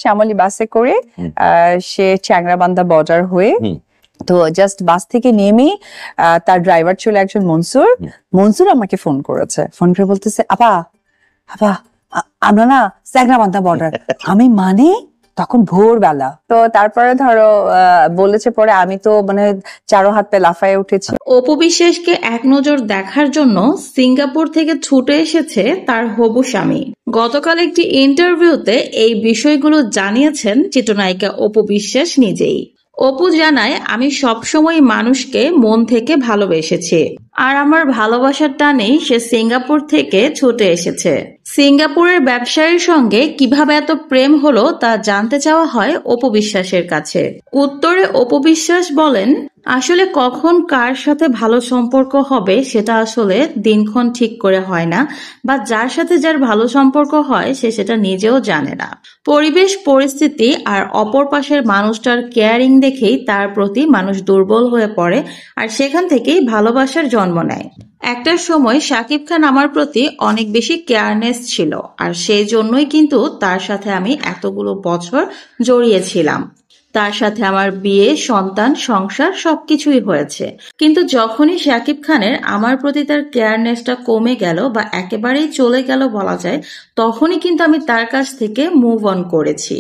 শ্যামলী বাসে করে সে চ্যাংরাবান্ধা বর্ডার হয়ে তো জাস্ট বাস থেকে নেমে তার ড্রাইভার ছিল একজন মনসুর আমাকে ফোন করেছে, ফোন করে বলতেছে আপা আমরা না চ্যাংরাবান্ধা বর্ডার। আমি মানে তখন ভোরবেলা। তো তারপরে ধরো বলেছে, পরে আমি তো মানে চারো হাত পে লাফায় উঠেছি। অপু বিশ্বাসকে এক নজর দেখার জন্য সিঙ্গাপুর থেকে ছুটে এসেছে তার হবু স্বামী। গতকাল একটি ইন্টারভিউতে এই বিষয়গুলো জানিয়েছেন চিত্রনায়িকা অপু বিশ্বাস নিজেই। অপু জানায়, আমি সবসময় মানুষকে মন থেকে ভালোবেসেছি, আর আমার ভালোবাসার টানেই সে সিঙ্গাপুর থেকে ছুটে এসেছে। সিঙ্গাপুরের ব্যবসায়ীর সঙ্গে কিভাবে এত প্রেম হলো তা জানতে চাওয়া হয় অপু বিশ্বাসের কাছে। উত্তরে অপু বিশ্বাস বলেন, আসলে কখন কার সাথে ভালো সম্পর্ক হবে সেটা আসলে দিনক্ষণ ঠিক করে হয় না, বা যার সাথে যার ভালো সম্পর্ক হয় সে সেটা নিজেও জানে না। পরিবেশ পরিস্থিতি আর অপর পাশের মানুষটার কেয়ারিং দেখেই তার প্রতি মানুষ দুর্বল হয়ে পড়ে, আর সেখান থেকেই ভালোবাসার জন্ম নেয়। একটা সময় শাকিব খান আমার প্রতি অনেক বেশি কেয়ারনেস ছিল, আর সেই জন্যই কিন্তু তার সাথে আমি এতগুলো বছর জড়িয়েছিলাম। তার সাথে আমার বিয়ে, সন্তান, সংসার সবকিছুই হয়েছে। কিন্তু যখনই শাকিব খানের আমার প্রতি তার কেয়ারনেসটা কমে গেল বা একেবারেই চলে গেল বলা যায়, তখনই কিন্তু আমি তার কাছ থেকে মুভ অন করেছি।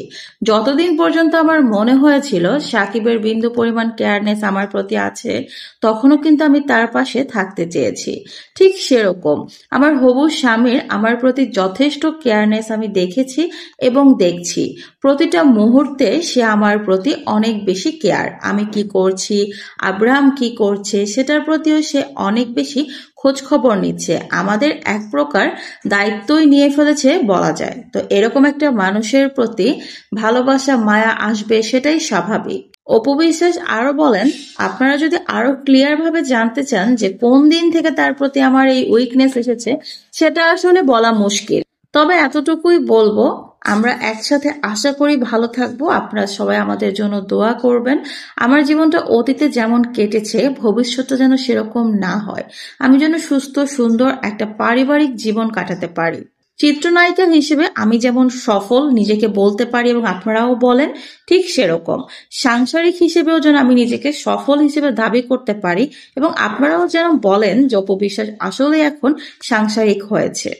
যতদিন পর্যন্ত আমার মনে হয়েছিল শাকিবের বিন্দু পরিমাণ কেয়ারনেস আমার প্রতি আছে, তখনও কিন্তু আমি তার পাশে থাকতে চেয়েছি। ঠিক সেরকম আমার হবু স্বামীর আমার প্রতি যথেষ্ট কেয়ারনেস আমি দেখেছি এবং দেখছি। প্রতিটা মুহূর্তে সে আমার প্রতি অনেক বেশি কেয়ার। আমি কি করছি, আব্রাহাম কি করছে, সেটার প্রতিও সে অনেক বেশি খোঁজ খবর নিচ্ছে। আমাদের এক প্রকার দায়িত্বই নিয়ে ফেলেছে বলা যায়। তো এরকম একটা মানুষের প্রতি ভালোবাসা, মায়া আসবে, সেটাই স্বাভাবিক। অপু বিশ্বাস আরো বলেন, আপনারা যদি আরো ক্লিয়ার ভাবে জানতে চান যে কোন দিন থেকে তার প্রতি আমার এই উইকনেস এসেছে, সেটা আসলে বলা মুশকিল। তবে এতটুকুই বলবো, আমরা একসাথে আশা করি ভালো থাকবো। আপনারা সবাই আমাদের জন্য দোয়া করবেন। আমার জীবনটা অতীতে যেমন কেটেছে, ভবিষ্যৎটা যেন সেরকম না হয়। আমি যেন সুস্থ সুন্দর একটা পারিবারিক জীবন কাটাতে পারি। চিত্রনায়িকা হিসেবে আমি যেমন সফল নিজেকে বলতে পারি এবং আপনারাও বলেন, ঠিক সেরকম সাংসারিক হিসেবেও যেন আমি নিজেকে সফল হিসেবে দাবি করতে পারি এবং আপনারাও যেন বলেন যে অপু বিশ্বাস আসলে এখন সাংসারিক হয়েছে।